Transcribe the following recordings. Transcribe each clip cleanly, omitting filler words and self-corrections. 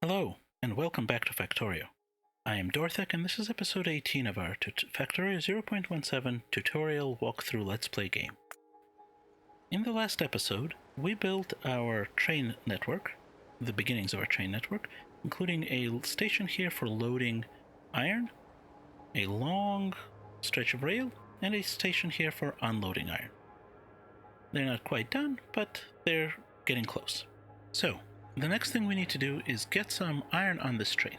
Hello, and welcome back to Factorio. I am Dorthek, and this is episode 18 of our Factorio 0.17 tutorial walkthrough Let's Play game. In the last episode, we built our train network, the beginnings of our train network, including a station here for loading iron, a long stretch of rail, and a station here for unloading iron. They're not quite done, but they're getting close. So, the next thing we need to do is get some iron on this train.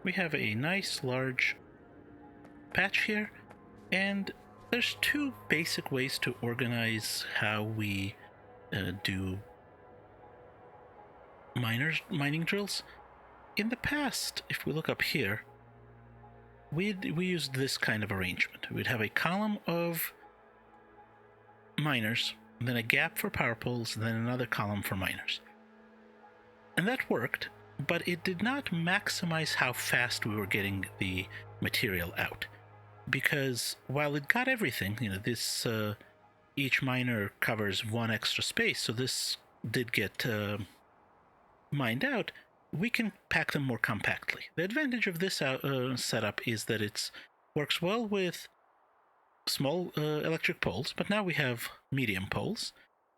We have a nice large patch here, and there's two basic ways to organize how we do mining drills. In the past, if we look up here, we used this kind of arrangement. We'd have a column of miners, then a gap for power poles, then another column for miners. And that worked, but it did not maximize how fast we were getting the material out. Because while it got everything, this each miner covers one extra space, so this did get mined out, we can pack them more compactly. The advantage of this setup is that it works well with small electric poles, but now we have medium poles.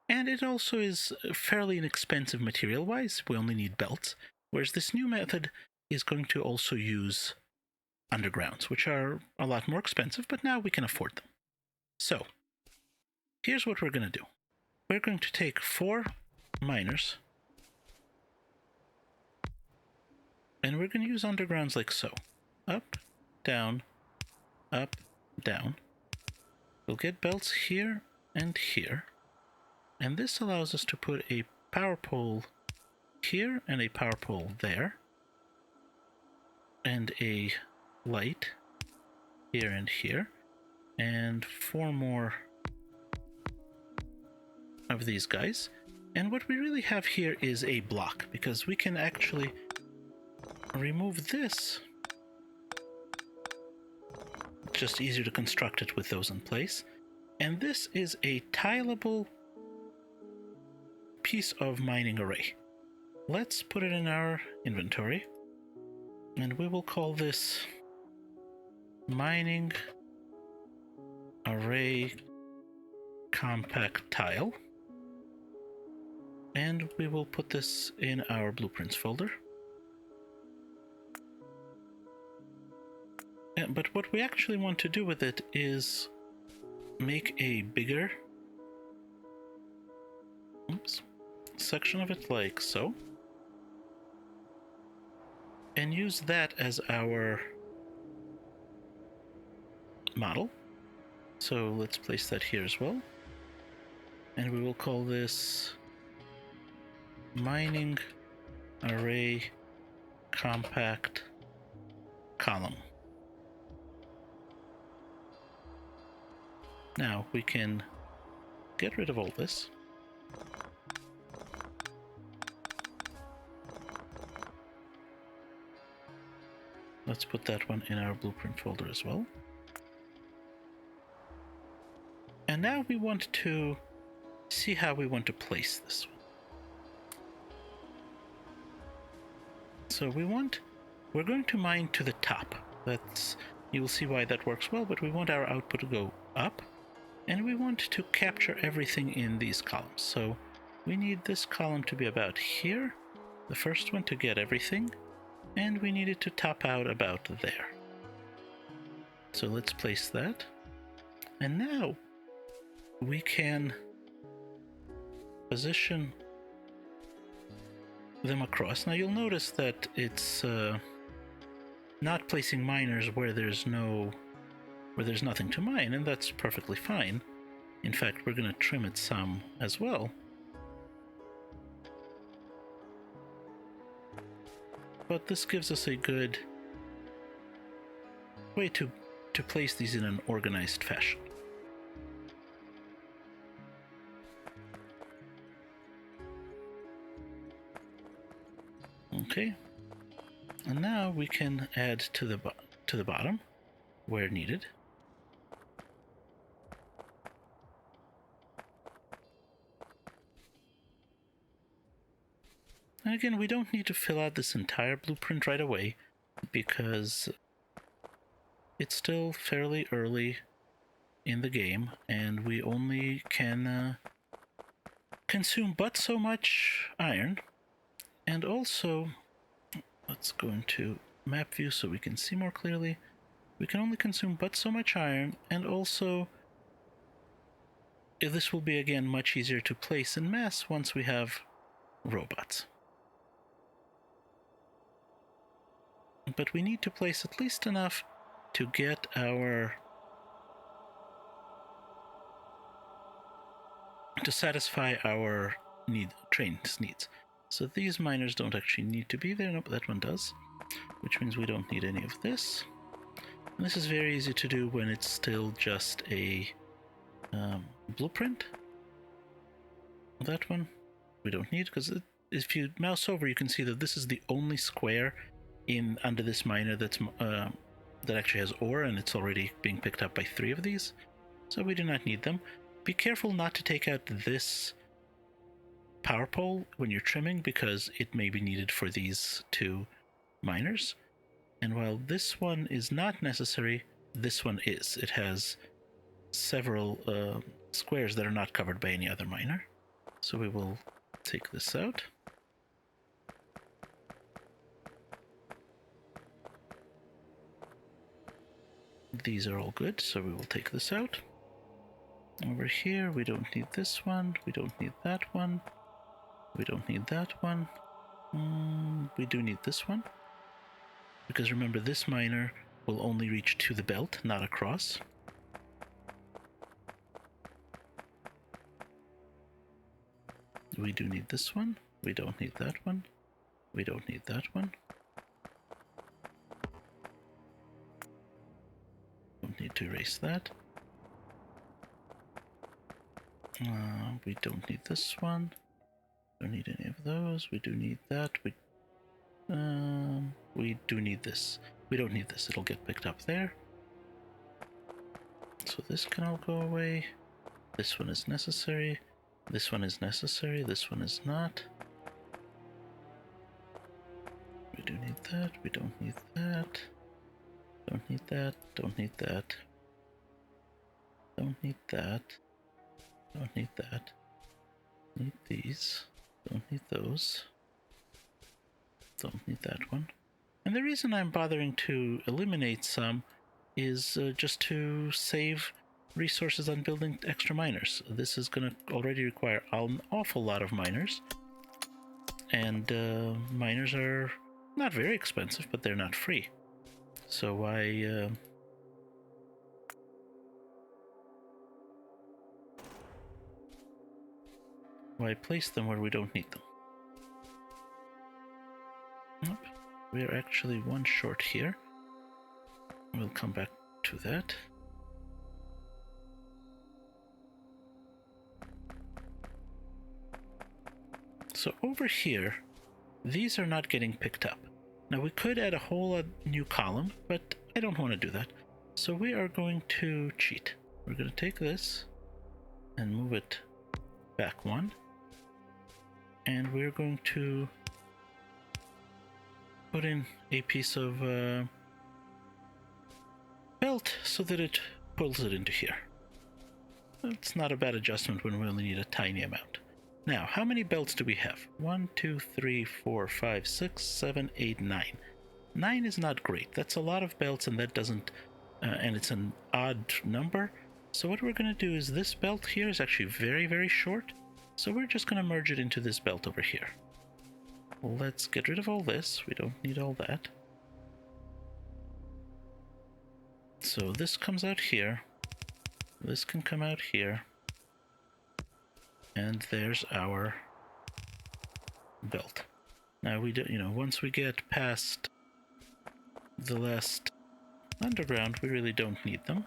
And it also is fairly inexpensive material-wise. We only need belts. Whereas this new method is going to also use undergrounds, which are a lot more expensive, but now we can afford them. So, here's what we're going to do. We're going to take 4 miners, and we're going to use undergrounds like so. Up, down, up, down. We'll get belts here and here. And this allows us to put a power pole here and a power pole there. And a light here and here. And 4 more of these guys. And what we really have here is a block, because we can actually remove this. It's just easier to construct it with those in place. And this is a tileable piece of mining array. Let's put it in our inventory, and we will call this mining array compact tile, and we will put this in our blueprints folder. But what we actually want to do with it is make a bigger section of it like so, and use that as our model. So let's place that here as well, and we will call this mining array compact column. Now we can get rid of all this. Let's put that one in our blueprint folder as well. And now we want to see how we want to place this one. So we're going to mine to the top. You will see why that works well, but we want our output to go up, and we want to capture everything in these columns. So we need this column to be about here, the first one to get everything, and we need it to top out about there. So let's place that. And now we can position them across. Now you'll notice that it's not placing miners where there's nothing to mine, and that's perfectly fine. In fact, we're going to trim it some as well. But this gives us a good way to place these in an organized fashion. Okay, and now we can add to the bottom where needed. And again, we don't need to fill out this entire blueprint right away, because it's still fairly early in the game, and we only can consume but so much iron. And also, let's go into map view so we can see more clearly. We can only consume but so much iron, and also this will be again much easier to place in mass once we have robots. But we need to place at least enough to get our... to satisfy our train's needs. So these miners don't actually need to be there. Nope, that one does, which means we don't need any of this. And this is very easy to do when it's still just a blueprint. That one we don't need, because if you mouse over, you can see that this is the only square in under this miner that's that actually has ore, and it's already being picked up by 3 of these, so we do not need them. Be careful not to take out this power pole when you're trimming, because it may be needed for these 2 miners. And while this one is not necessary, this one is. It has several squares that are not covered by any other miner. So we will take this out. These are all good, so we will take this out. Over here, we don't need this one, we don't need that one, we don't need that one. We do need this one, because remember, this miner will only reach to the belt, not across. We do need this one, we don't need that one, we don't need that one. Don't need to erase that. We don't need this one. Don't need any of those. We do need that. We do need this. We don't need this. It'll get picked up there. So this can all go away. This one is necessary. This one is necessary. This one is not. We do need that. We don't need that. Don't need that. Don't need that. Don't need that. Don't need that. Need these. Don't need those. Don't need that one. And the reason I'm bothering to eliminate some is just to save resources on building extra miners. This is going to already require an awful lot of miners. And miners are not very expensive, but they're not free. So why place them where we don't need them? Nope. We're actually 1 short here. We'll come back to that. So over here, these are not getting picked up. Now we could add a whole new column, but I don't want to do that. So we are going to cheat. We're going to take this and move it back 1. And we're going to put in a piece of belt so that it pulls it into here. It's not a bad adjustment when we only need a tiny amount. Now, how many belts do we have? 1, 2, 3, 4, 5, 6, 7, 8, 9. 9 is not great. That's a lot of belts, and that doesn't, and it's an odd number. So what we're going to do is this belt here is actually very, very short. So we're just going to merge it into this belt over here. Let's get rid of all this. We don't need all that. So this comes out here. This can come out here. And there's our belt. Now we do, once we get past the last underground, we really don't need them.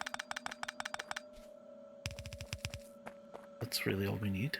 That's really all we need.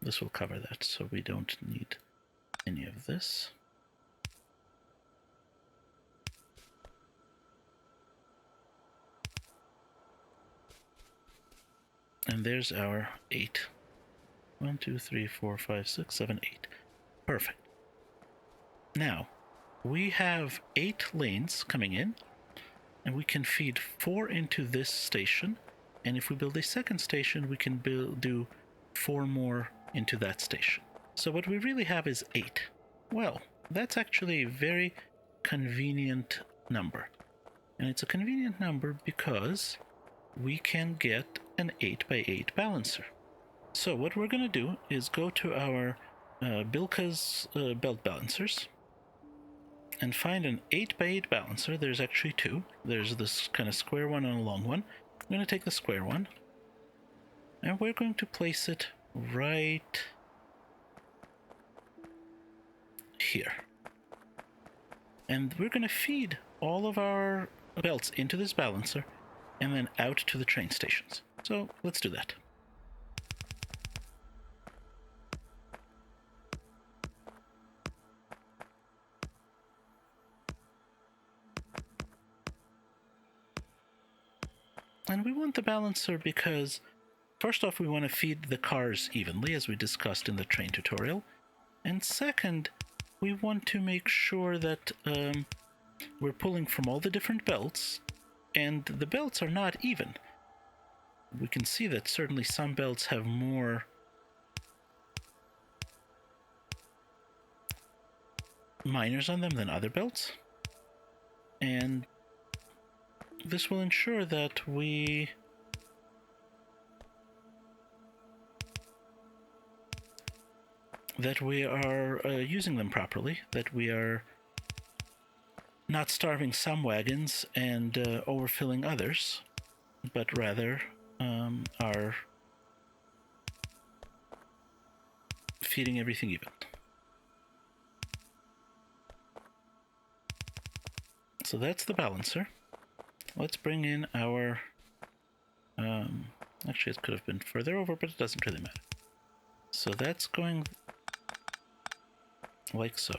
This will cover that, so we don't need any of this. And there's our 8. 1, 2, 3, 4, 5, 6, 7, 8. Perfect. Now, we have 8 lanes coming in, and we can feed 4 into this station. And if we build a second station, we can do 4 more into that station. So what we really have is 8. Well, that's actually a very convenient number. And it's a convenient number because we can get an 8 by 8 balancer. So what we're going to do is go to our Bilka's belt balancers and find an 8 by 8 balancer. There's actually 2. There's this kind of square one and a long one. I'm going to take the square one, and we're going to place it right here. And we're going to feed all of our belts into this balancer and then out to the train stations. So let's do that. And we want the balancer because, first off, we want to feed the cars evenly, as we discussed in the train tutorial. And second, we want to make sure that we're pulling from all the different belts, and the belts are not even. We can see that certainly some belts have more miners on them than other belts. And this will ensure that we are using them properly, that we are not starving some wagons and overfilling others, but rather are feeding everything even. So that's the balancer. Let's bring in our... actually, it could have been further over, but it doesn't really matter. So that's going like so.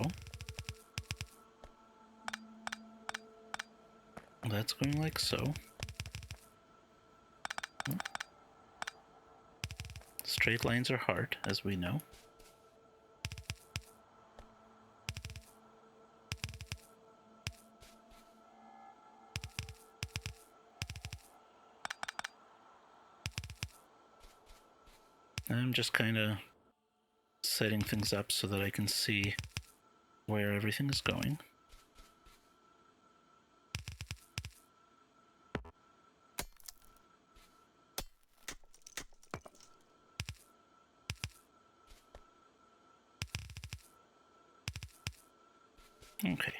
That's going like so. Straight lines are hard, as we know. I'm just kind of setting things up so that I can see where everything is going. Okay.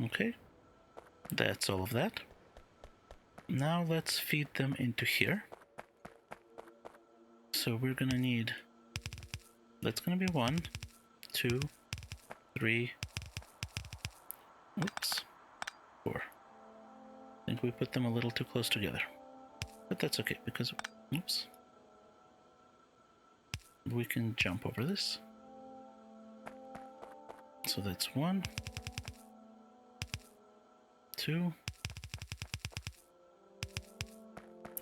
Okay, that's all of that. Now let's feed them into here. So we're gonna need, that's gonna be 1, 2, 3, oops, 4. I think we put them a little too close together, but that's okay because, oops, we can jump over this. So that's 1, 2,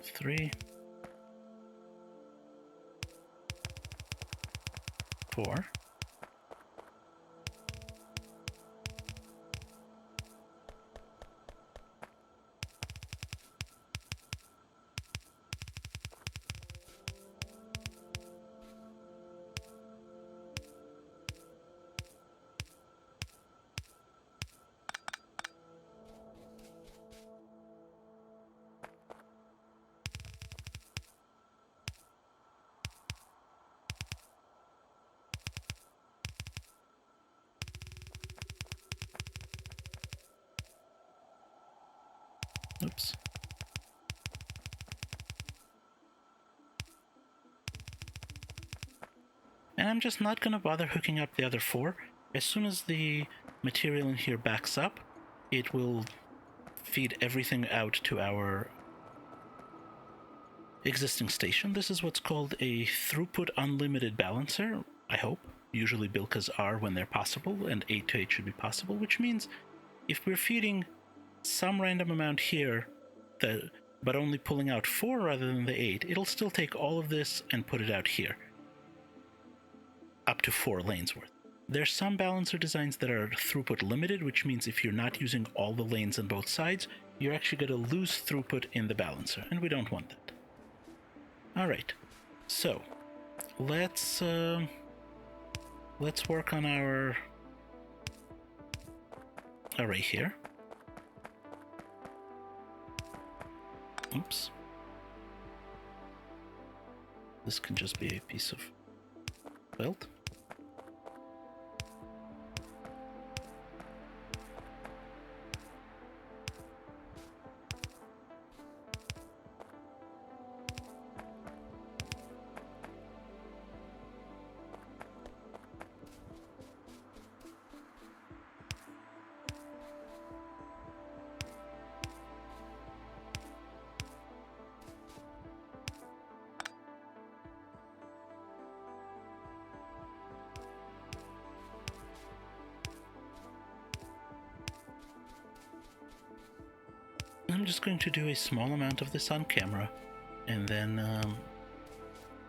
3, 4. And I'm just not going to bother hooking up the other 4. As soon as the material in here backs up, it will feed everything out to our existing station. This is what's called a throughput unlimited balancer, I hope. Usually Bilkas are when they're possible, and 8 to 8 should be possible, which means if we're feeding some random amount here, but only pulling out 4 rather than the 8, it'll still take all of this and put it out here, up to 4 lanes worth. There's some balancer designs that are throughput limited, which means if you're not using all the lanes on both sides, you're actually going to lose throughput in the balancer, and we don't want that. Alright, so let's work on our array here. Oops. This can just be a piece of belt. I'm just going to do a small amount of this on camera, and then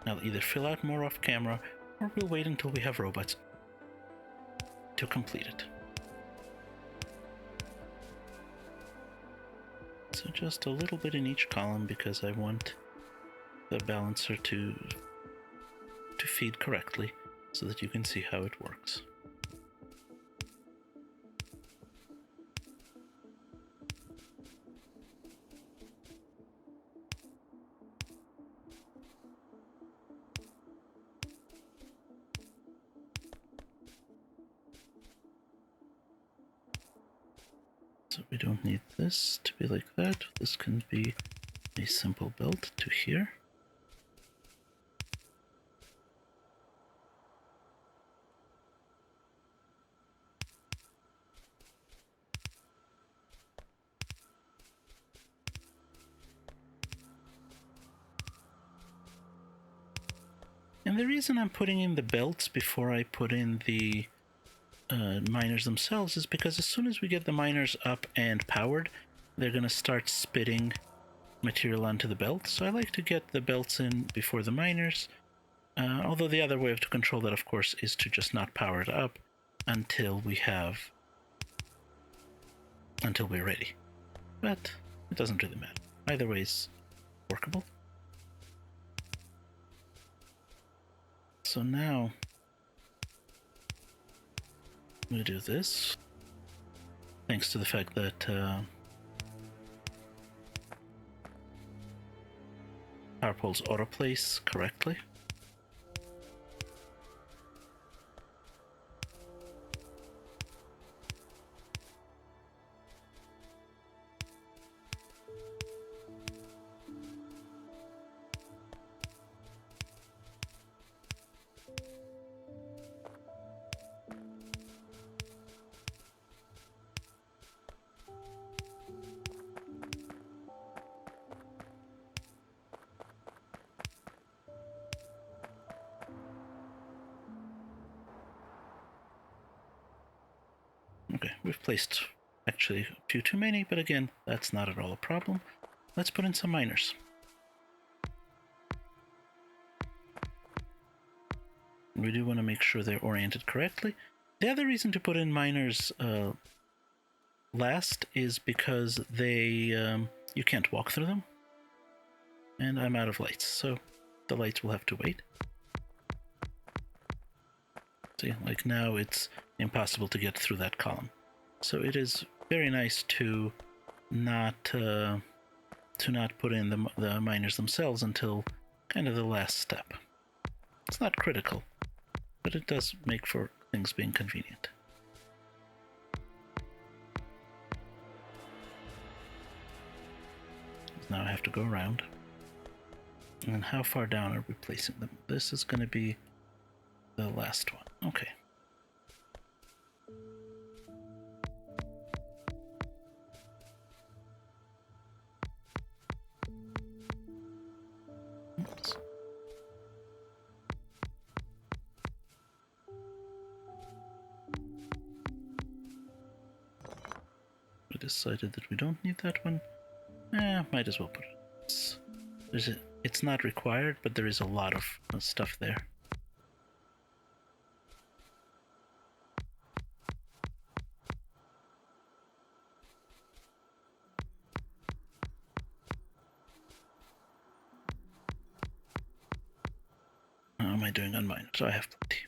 I'll either fill out more off camera, or we'll wait until we have robots to complete it. So just a little bit in each column, because I want the balancer to feed correctly, so that you can see how it works. So we don't need this to be like that. This can be a simple belt to here. And the reason I'm putting in the belts before I put in the miners themselves is because as soon as we get the miners up and powered, they're going to start spitting material onto the belt. So I like to get the belts in before the miners, although the other way to control that, of course, is to just not power it up until we're ready. But it doesn't really matter. Either way is workable. So now we do this, thanks to the fact that power poles auto-place correctly. Okay, we've placed actually a few too many, but again, that's not at all a problem. Let's put in some miners. We do want to make sure they're oriented correctly. The other reason to put in miners last is because they you can't walk through them. And I'm out of lights, so the lights will have to wait. See, like now it's impossible to get through that column. So it is very nice to not put in the miners themselves until kind of the last step. It's not critical, but it does make for things being convenient. Now I have to go around. And how far down are we placing them? This is going to be the last one. Okay. Oops. We decided that we don't need that one. Might as well put it. It's not required, but there is a lot of stuff there. How am I doing on mine? So I have plenty.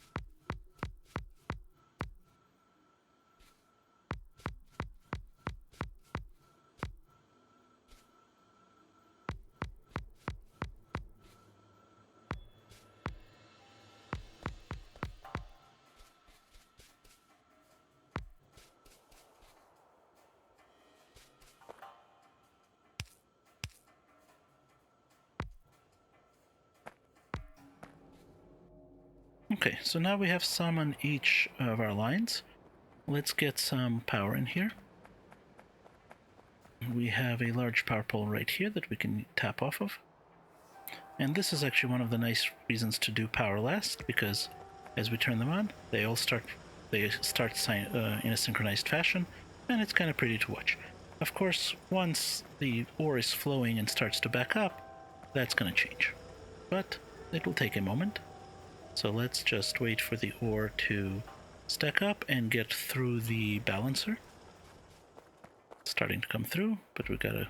Okay, so now we have some on each of our lines. Let's get some power in here. We have a large power pole right here that we can tap off of. And this is actually one of the nice reasons to do power last, because as we turn them on, they start in a synchronized fashion, and it's kind of pretty to watch. Of course, once the ore is flowing and starts to back up, that's going to change. But it will take a moment. So let's just wait for the ore to stack up and get through the balancer. It's starting to come through, but we gotta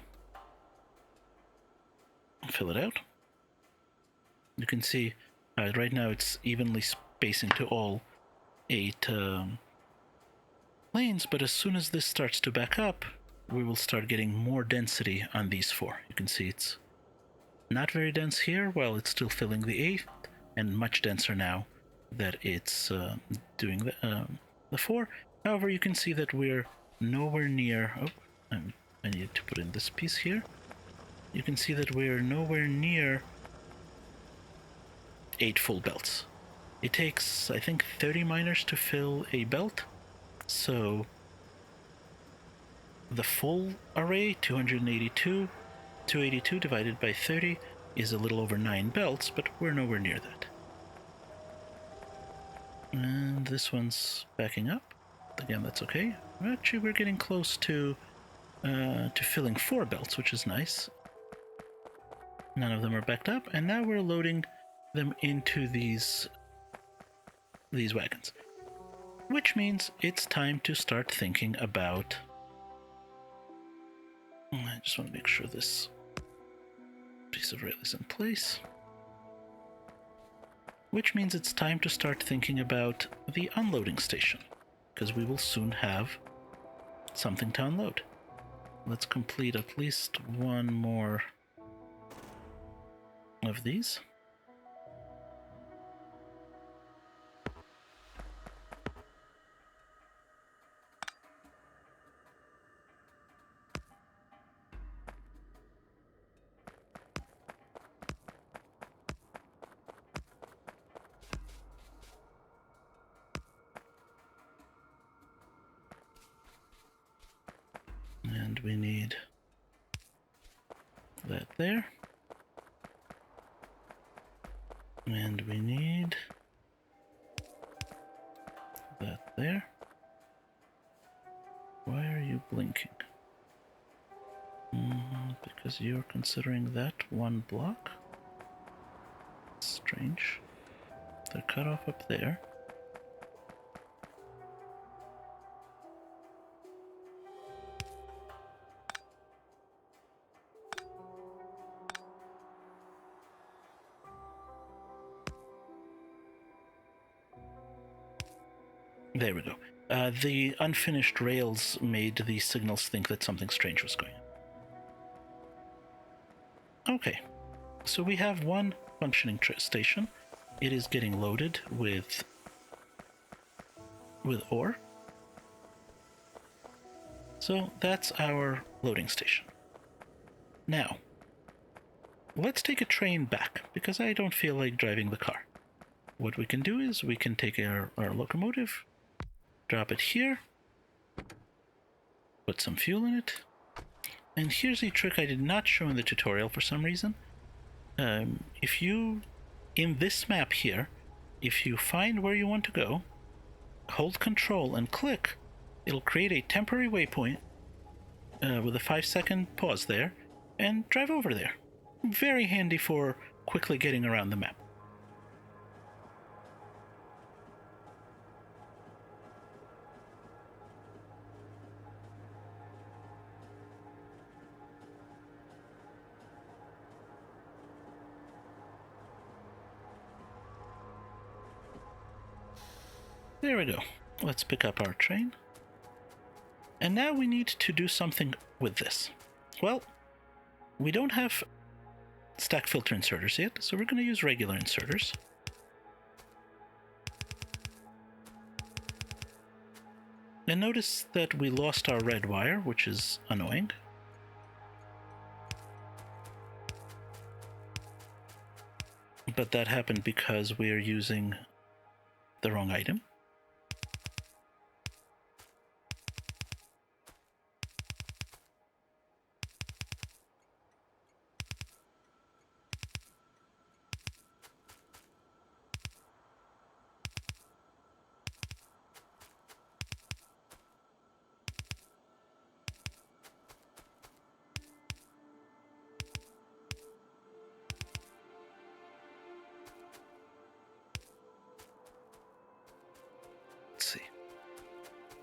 fill it out. You can see right now it's evenly spacing to all 8 lanes, but as soon as this starts to back up, we will start getting more density on these 4. You can see it's not very dense here while it's still filling the 8th, and much denser now that it's doing the 4. However, you can see that we're nowhere near... Oh, I need to put in this piece here. You can see that we're nowhere near 8 full belts. It takes, I think, 30 miners to fill a belt. So the full array, 282 divided by 30 is a little over 9 belts, but we're nowhere near that. And this one's backing up. Again, that's okay. Actually, we're getting close to filling 4 belts, which is nice. None of them are backed up, and now we're loading them into these wagons. Which means it's time to start thinking about... I just want to make sure this piece of rail is in place. Which means it's time to start thinking about the unloading station, because we will soon have something to unload. Let's complete at least one more of these. And we need that there. And we need that there. Why are you blinking? Because you're considering that one block? Strange. They're cut off up there. There we go. The unfinished rails made the signals think that something strange was going on. Okay, so we have one functioning station. It is getting loaded with ore. So that's our loading station. Now, let's take a train back, because I don't feel like driving the car. what we can do is we can take our locomotive, drop it here, put some fuel in it, and here's a trick I did not show in the tutorial for some reason. If you, in this map here, if you find where you want to go, hold Control and click, it'll create a temporary waypoint with a 5-second pause there, and drive over there. Very handy for quickly getting around the map. There we go. Let's pick up our train. And now we need to do something with this. Well, we don't have stack filter inserters yet, so we're going to use regular inserters. And notice that we lost our red wire, which is annoying. But that happened because we are using the wrong item.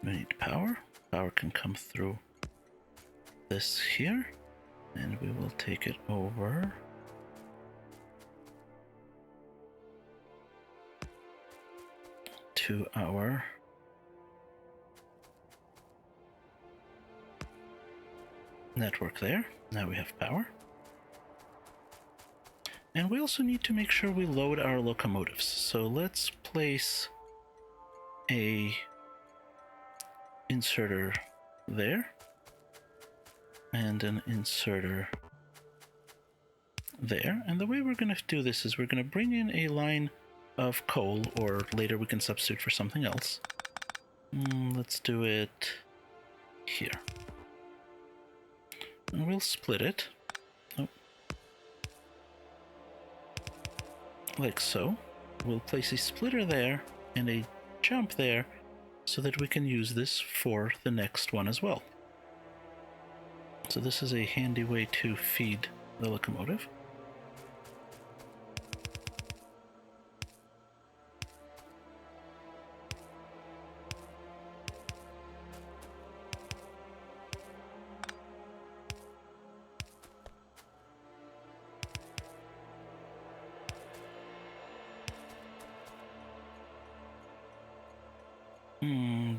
We need power. Power can come through this here, and we will take it over to our network there. Now we have power. And we also need to make sure we load our locomotives. So let's place a inserter there and an inserter there. And the way we're going to do this is we're going to bring in a line of coal, or later we can substitute for something else. Let's do it here. And we'll split it. Like so. We'll place a splitter there and a jump there, so that we can use this for the next one as well. So this is a handy way to feed the locomotive.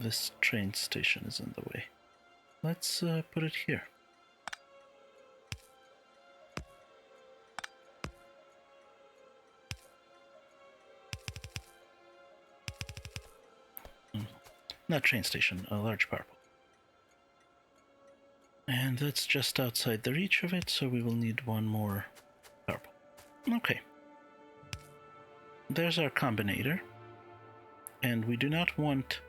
This train station is in the way. Let's put it here. Not train station, a large power pole. And that's just outside the reach of it, so we will need one more power pole. Okay. There's our combinator. And we do not want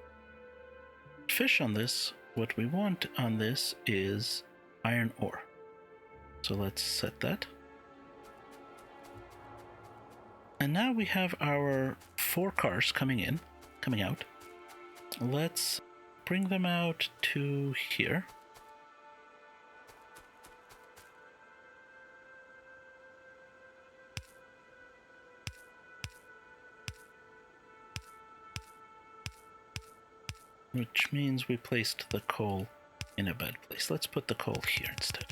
fish on this. What we want on this is iron ore. So let's set that. And now we have our 4 cars coming out. Let's bring them out to here. Which means we placed the coal in a bad place. Let's put the coal here instead.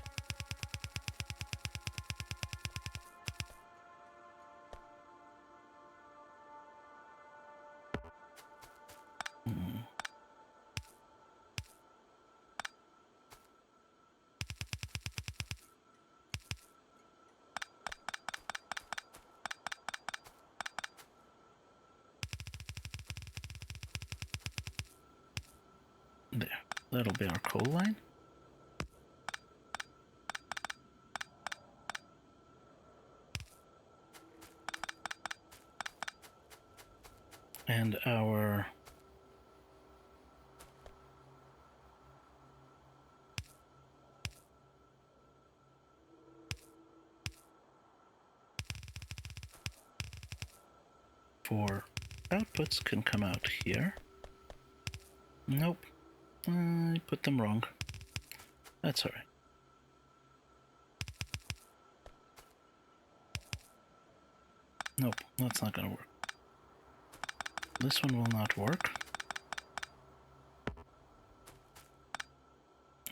There, that'll be our coal line. our four outputs can come out here. Nope, I put them wrong. That's alright. Nope, that's not gonna work. This one will not work.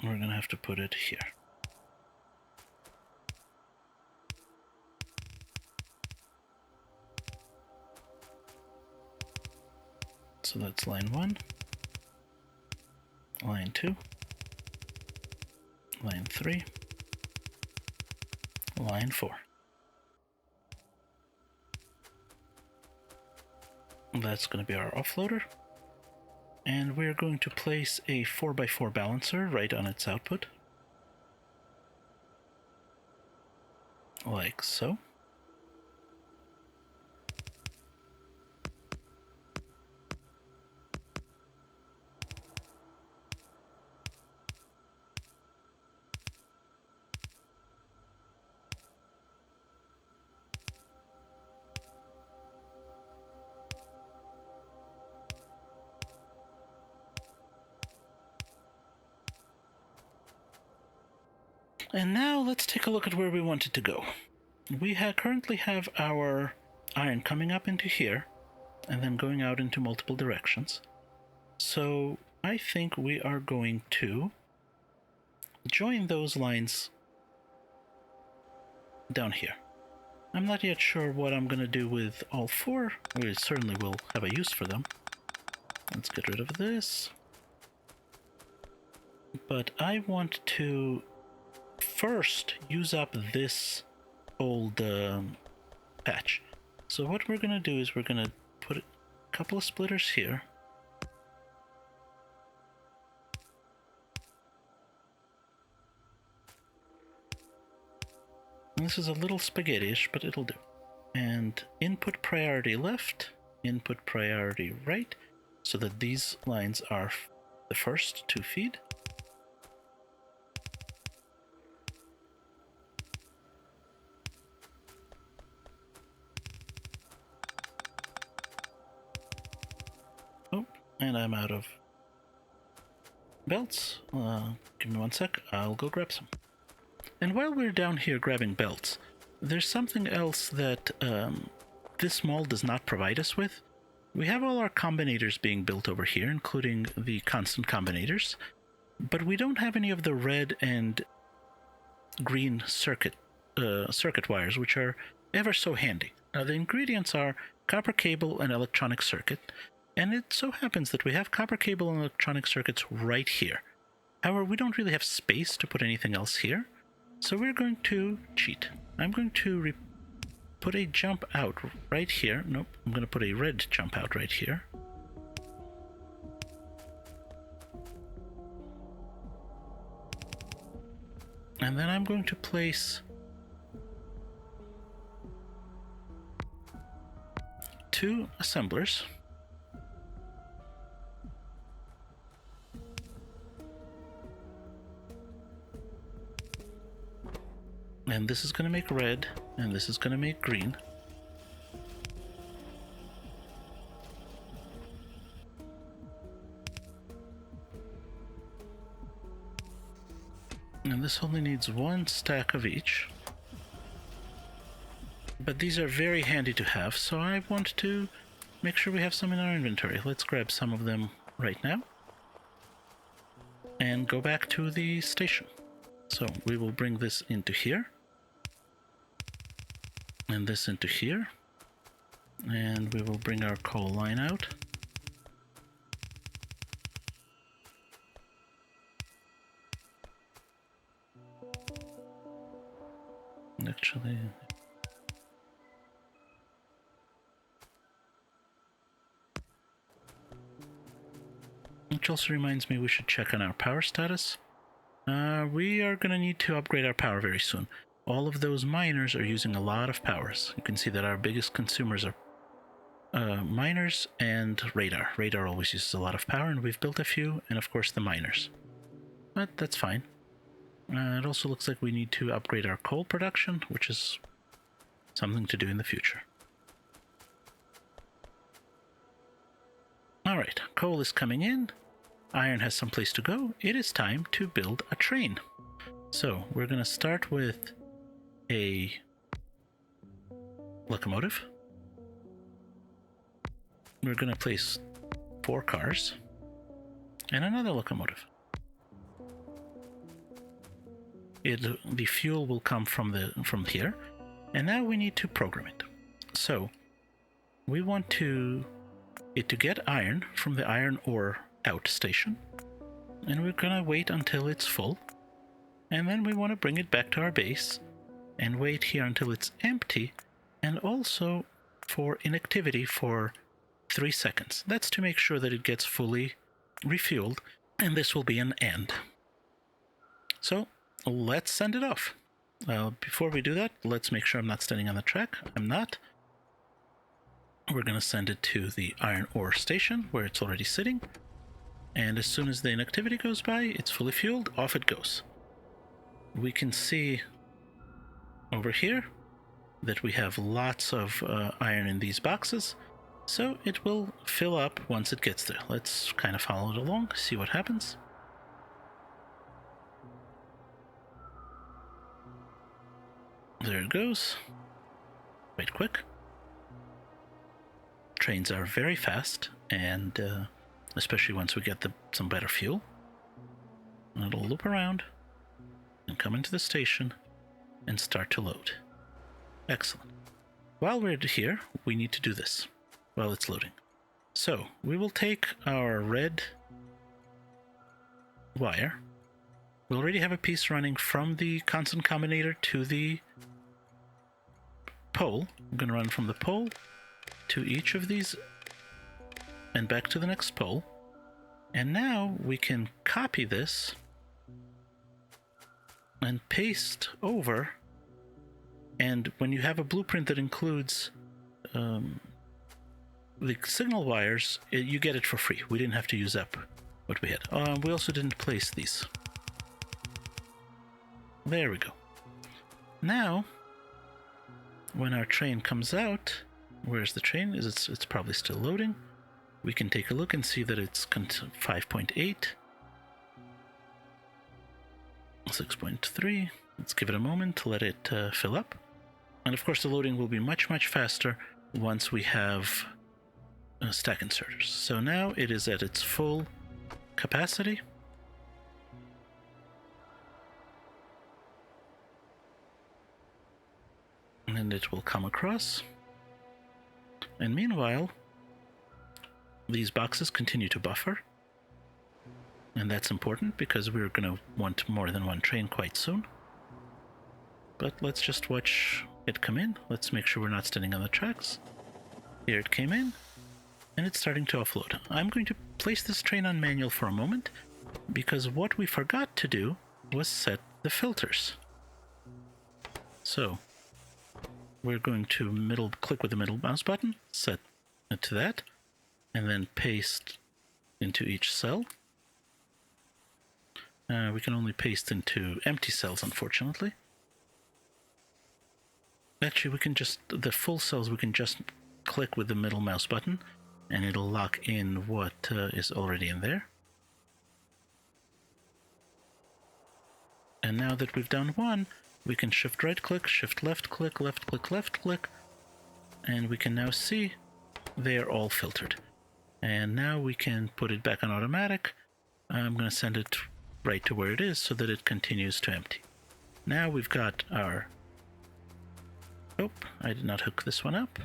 We're gonna have to put it here. So that's line 1, line 2, line 3, line 4. That's going to be our offloader. And we're going to place a 4x4 balancer right on its output. Like so. And now let's take a look at where we want it to go. We currently have our iron coming up into here and then going out into multiple directions. So I think we are going to join those lines down here. I'm not yet sure what I'm going to do with all four. We certainly will have a use for them. Let's get rid of this. But I want to first use up this old patch. So what we're going to do is we're going to put a couple of splitters here. And this is a little spaghetti-ish, but it'll do. And input priority left, input priority right, so that these lines are the first to feed. Oh, and I'm out of belts. Give me 1 sec, I'll go grab some. And while we're down here grabbing belts, there's something else that this mall does not provide us with. We have all our combinators being built over here, including the constant combinators, but we don't have any of the red and green circuit wires, which are ever so handy. Now the ingredients are copper cable and electronic circuit, and it so happens that we have copper cable and electronic circuits right here. However, we don't really have space to put anything else here, so we're going to cheat. I'm going to put a jump out right here. Nope, I'm going to put a red jump out right here. And then I'm going to place 2 assemblers. And this is going to make red, and this is going to make green. And this only needs 1 stack of each. But these are very handy to have, so I want to make sure we have some in our inventory. Let's grab some of them right now. And go back to the station. So we will bring this into here. And this into here. And we will bring our coal line out. Actually, which also reminds me we should check on our power status. We are going to need to upgrade our power very soon. All of those miners are using a lot of powers. You can see that our biggest consumers are miners and radar. Radar always uses a lot of power, and we've built a few, and of course the miners. But that's fine. It also looks like we need to upgrade our coal production, which is something to do in the future. Alright, coal is coming in. Iron has some place to go. It is time to build a train. So we're going to start with a locomotive. We're going to place 4 cars and another locomotive. The fuel will come from here, and now we need to program it. So we want it to get iron from the iron ore out station, and we're gonna wait until it's full, and then we want to bring it back to our base and wait here until it's empty, and also for inactivity for 3 seconds. That's to make sure that it gets fully refueled, and this will be an end. So let's send it off. Before we do that, let's make sure I'm not standing on the track. I'm not. We're going to send it to the iron ore station where it's already sitting, and as soon as the inactivity goes by, it's fully fueled, off it goes. We can see over here that we have lots of iron in these boxes, so it will fill up once it gets there. Let's kind of follow it along, see what happens. There it goes. Quite quick. Trains are very fast, and especially once we get some better fuel. And it'll loop around and come into the station and start to load. Excellent. While we're here, we need to do this while it's loading. So we will take our red wire. We already have a piece running from the constant combinator to the pole. I'm going to run from the pole to each of these and back to the next pole. And now we can copy this and paste over. And when you have a blueprint that includes the signal wires, you get it for free. We didn't have to use up what we had. We also didn't place these. There we go. Now, when our train comes out, where's the train? It's probably still loading. We can take a look and see that it's 5.8, 6.3. Let's give it a moment to let it fill up. And of course the loading will be much, much faster once we have stack inserters. So now it is at its full capacity. And it will come across. And meanwhile, these boxes continue to buffer. And that's important because we're going to want more than one train quite soon. But let's just watch it come in. Let's make sure we're not standing on the tracks. Here it came in, and it's starting to offload. I'm going to place this train on manual for a moment, because what we forgot to do was set the filters. So we're going to click with the middle mouse button, set it to that, and then paste into each cell. We can only paste into empty cells, unfortunately. Actually, the full cells we can just click with the middle mouse button, and it'll lock in what is already in there. And now that we've done one, we can shift right click, shift left click, left click, left click, and we can now see they are all filtered. And now we can put it back on automatic. I'm going to send it right to where it is so that it continues to empty. Now we've got our... Oh, I did not hook this one up.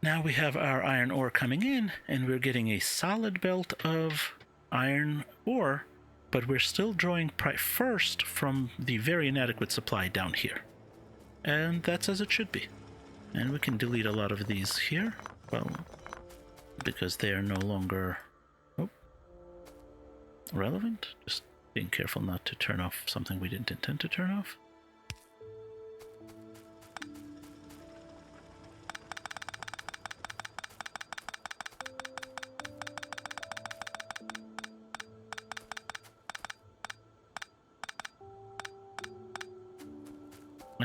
Now we have our iron ore coming in, and we're getting a solid belt of iron ore, but we're still drawing first from the very inadequate supply down here. And that's as it should be. And we can delete a lot of these here, well, because they are no longer relevant. Just being careful not to turn off something we didn't intend to turn off.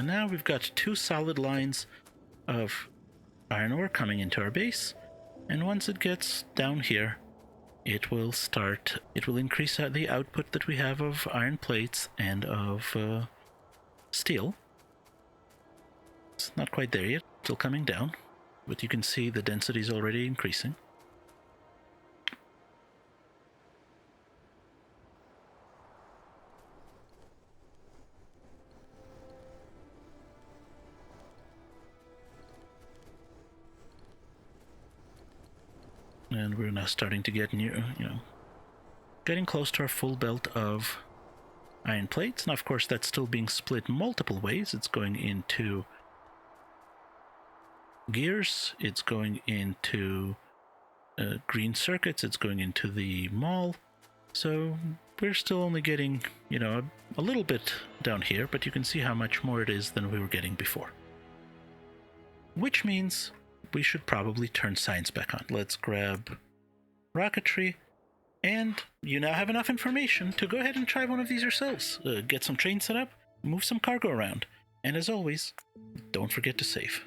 And now we've got 2 solid lines of iron ore coming into our base, and once it gets down here, it will increase the output that we have of iron plates and of steel. It's not quite there yet, still coming down, but you can see the density is already increasing. And we're now starting to get near, getting close to our full belt of iron plates. Now, of course, that's still being split multiple ways. It's going into gears, it's going into green circuits, it's going into the mall. So we're still only getting, a little bit down here, but you can see how much more it is than we were getting before. Which means we should probably turn science back on. Let's grab rocketry, and you now have enough information to go ahead and try one of these yourselves. Get some trains set up, move some cargo around, and as always, don't forget to save.